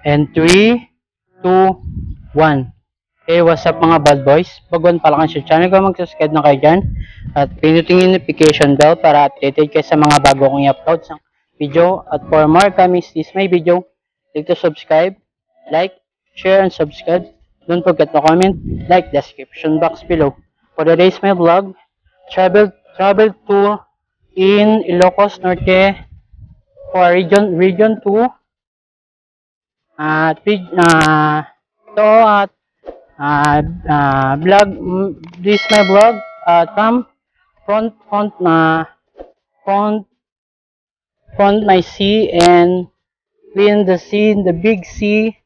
And 3, 2, 1. Hey, what's up mga bad boys? Baguan pala kayo sa channel ko, mag-subscribe na kayo dyan. At pinutin yung notification bell para updated kayo sa mga bago kong i-upload sa video. At for more coming this my video, click to subscribe, like, share, and subscribe. Don't forget to comment, like the description box below. For today's my vlog, travel tour in Ilocos Norte for region 2. At vlog, this my vlog from front my sea and clean the sea, the big sea,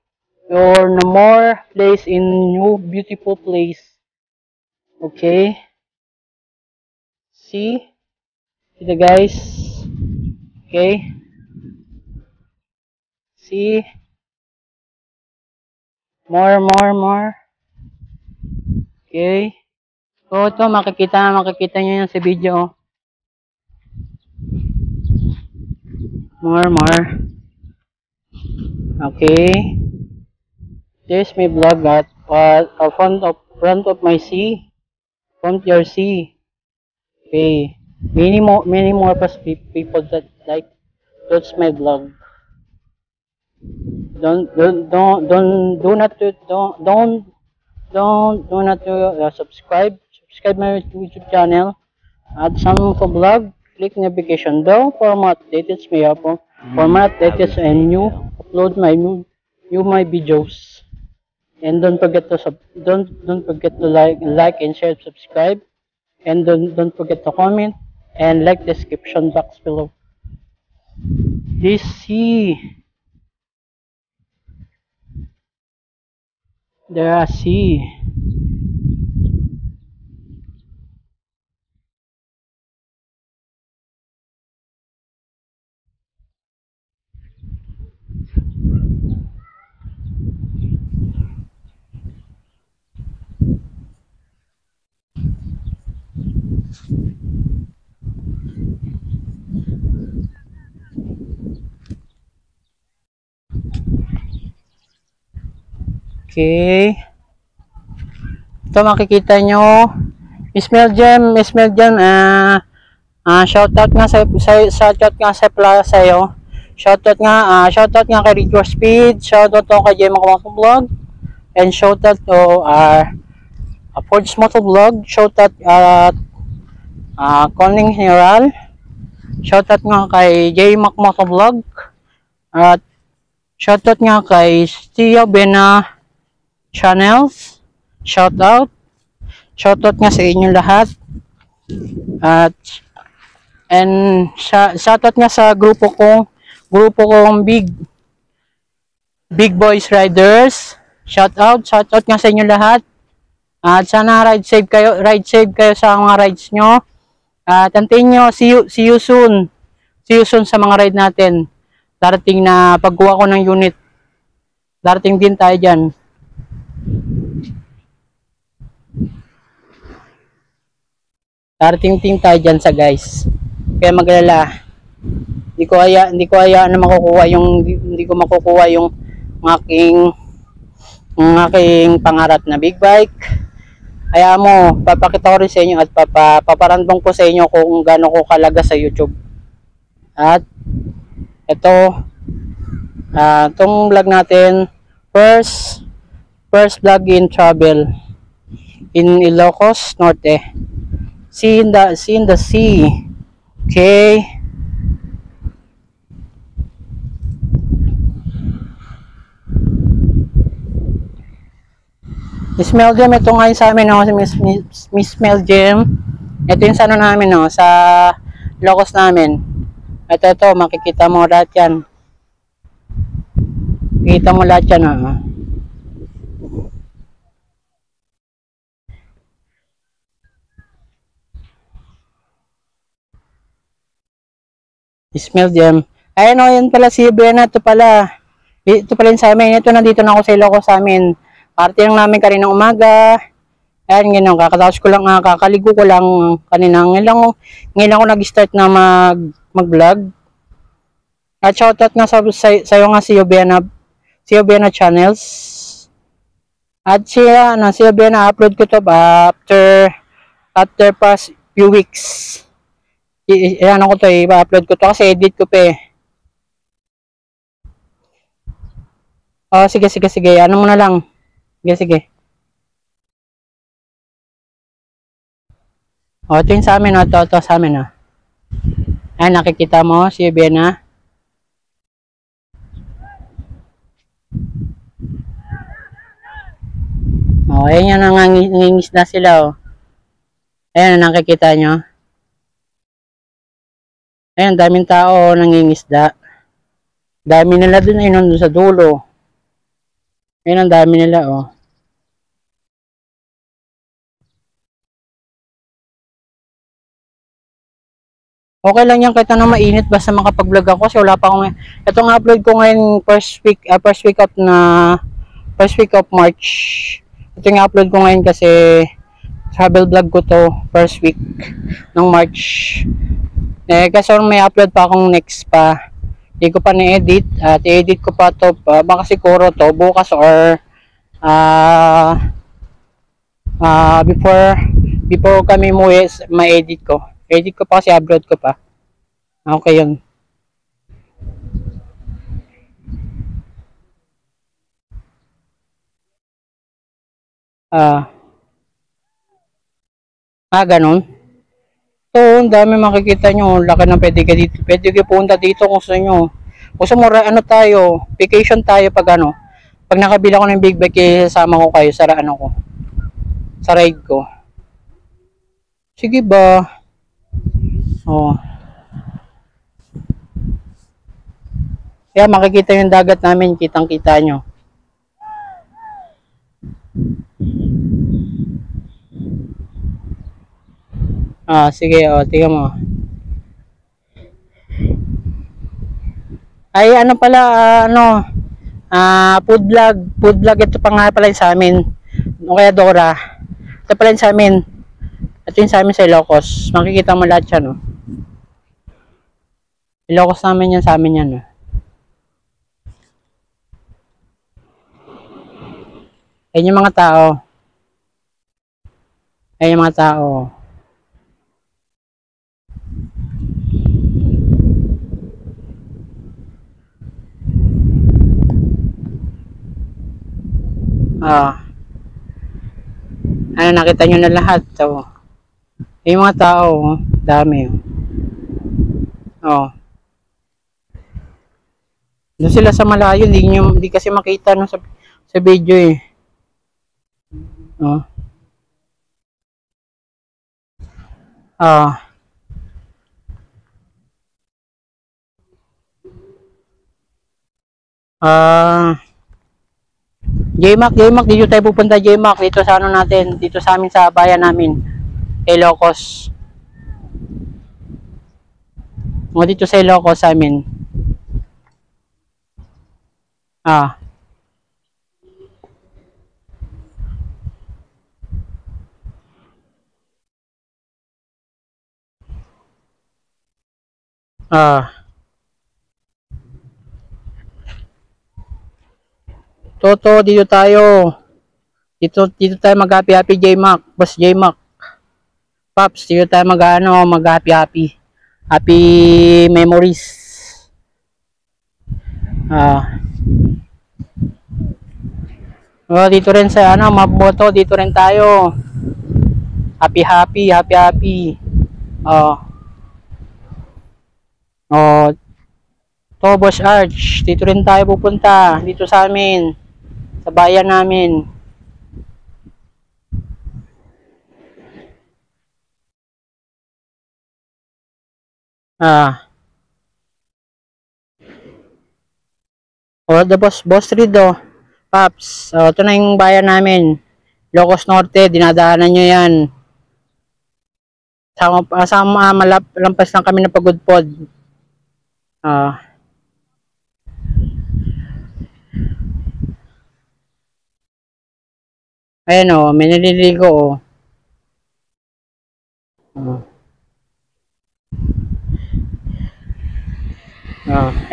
or no more place in new beautiful place. Okay, see the guys. Okay, see more. Okay, so ito makikita nyo yan sa video. More. Okay, there's my vlog at front of my sea, front your sea. Okay, many more people that like, that's my vlog. Don't subscribe my YouTube channel at some vlog. Click notification bell for more updates and new upload my videos. And don't forget to like and share, subscribe, and don't forget to comment and like description box below. This sea, there are sea. Okay. Ito makikita nyo. Miss Melgem, shoutout nga sa'yo. Shoutout nga kay Rico Speed, shoutout to kay Gemma Kumato Vlog, and shoutout to Forge Moto Vlog, shoutout at Conning General, shoutout nga kay J Moto Vlog, at shoutout nga kay Tia Bena Channels, shoutout nga sa inyo lahat, at shoutout nga sa grupo kong Big Boys Riders, shoutout nga sa inyo lahat, at sana ride safe kayo sa mga rides nyo, at antayin nyo, see you soon sa mga ride natin. Darating na pagkuha ko ng unit, darating din tayo dyan. Darating din tayo dyan sa guys. Kaya magalala, hindi ko aya na hindi ko makukuha yung aking pangarap na big bike. Kaya mo, papakita ko rin sa inyo at paparandong ko sa inyo kung gaano ko kalaga sa YouTube. At ito, itong vlog natin, first vlog in travel in Ilocos Norte. See in the sea. Okay. Miss Melgem, ito ngayon sa amin, no? Miss Melgem, ito yung sa ano namin, no? Sa Ilocos namin. Ito, makikita mo lahat yan. Makikita mo lahat yan, no? Smell them. Ayun o, yan pala si Bena. Ito pala yung sa amin. Ito, nandito na ako sa Ilocos sa amin. Party lang namin kaninang umaga. Ayan, ganyan. Kakatapos ko lang, kakaligo ko lang kaninang. Ngayon ako nag-start na mag-vlog. At shoutout nga sa'yo nga si Bena. Sia Viana Channels. At Sia Viana, upload ko to ba after past few weeks. Ano ko to, i-upload ko to kasi edit ko pa eh. Oh, sige. Ano mo na lang. Sige. Oh, ito yung sa amin, oh. Ito sa amin, oh. Ay, nakikita mo, si Viana. Oh, ayan yan, nangingis na sila, oh. Ayan, nakikita nyo. Ayan, daming tao, oh, nangingisda. Dami nila dun, ay nandun sa dulo. Ayan, ang dami nila, oh. Okay lang yan kahit na mainit basta makapag-vlog ako kasi wala pa akong itong upload ko ngayon first week of March. Ito yung upload ko ngayon kasi travel vlog ko to first week ng March. Kasi may upload pa akong next pa. Hindi ko pa na-edit at i-edit ko pa to baka siguro to bukas or before kami muwi ma-edit ko. Edit ko pa kasi upload ko pa. Okay yun. Ganun. So, ang dami makikita nyo. Laki ng pwede ka dito. Pwede ka punta dito kung gusto nyo. Gusto mo, ano tayo, vacation tayo pag ano. Pag nakabila ko ng big bike, sasama ko kayo sa ano ko. Sa ride ko. Sige ba? Oh. Kaya makikita yung dagat namin, kitang-kita nyo. Sige, tingnan mo. Ay, ano pala, food vlog ito pa nga pala sa amin. O kaya Dora. Ito pala sa amin. Ito yung sa amin sa Ilocos. Makikita mo lahat yan, no? Ilocos namin yan, sa amin yan, no? Ayan yung mga tao. Ayan yung mga tao. Ano, nakita nyo na lahat. So, yung mga tao, dami. Doon sila sa malayo, hindi kasi makita no, sa video eh. JMAC, dito tayo pupunta JMAC, dito sa ano natin, dito sa amin sa bayan namin, Ilocos. Dito sa Ilocos sa amin. Toto, dito tayo. Dito tayo mag-happy JMAC, Boss JMAC. Paps, dito tayo mag-happy memories. Dito rin sa Mabuto, dito rin tayo. Happy. To Boss Arch, dito rin tayo pupunta, dito sa amin, sa bayan namin. The Boss Rido, Paps, ito na yung bayan namin, Ilocos Norte, dinadaanan nyo yan. Malampas lang kami ng Pagudpod. Ayan may naliligo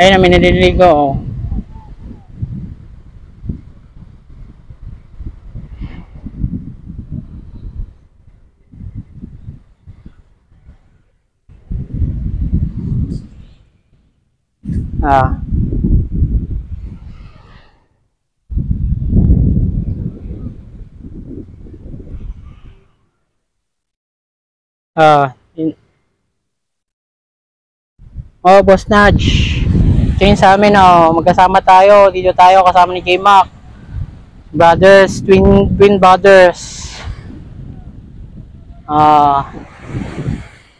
Ayan may naliligo Ah. Oh, Boss Nudge. Change sa amin, oh. Magkasama tayo. Dito tayo kasama ni K-Mac. Brothers, twin brothers. Ah,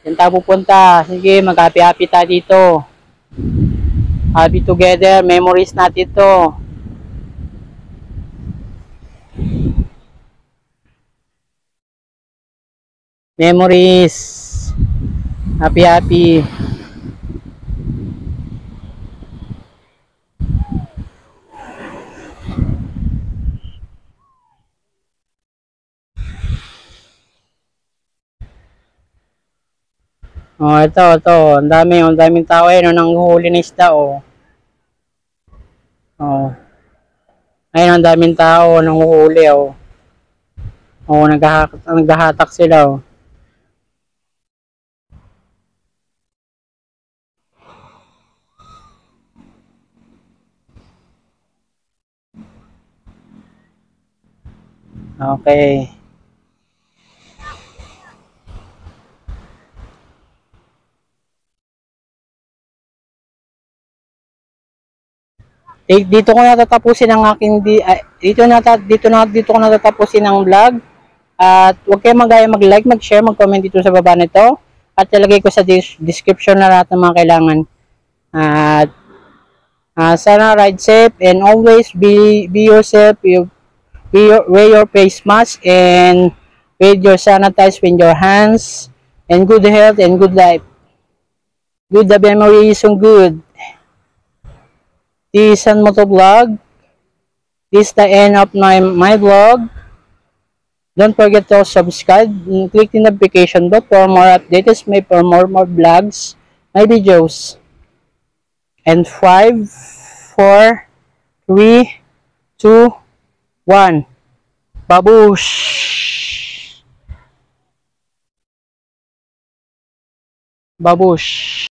yan tayo pupunta. Sige, mag-happy-happy tayo dito. Happy together. Memories natin to. Memories. Happy-happy. Oh, ito. Ang daming tao eh, no, nanghuhuli ng isda, oh. Oh. Ayun, ang daming tao, nanghuhuli, oh. Oh, naghahatak sila, oh. Okay. Dito ko natatapusin ang aking dito ko natatapusin ang vlog. At huwag kayong mag-like, mag-share, mag-comment dito sa baba nito. At ilagay ko sa description na lahat ng mga kailangan. At sana ride safe and always be yourself. Wear your face mask and with your sanitize with your hands and good health and good life. Good the memory is so good. This is Moto Vlog. This is the end of my vlog. Don't forget to subscribe and click the notification bell for more updates, for more vlogs, my videos. And 5, 4, 3, 2, 1. Babush! Babush!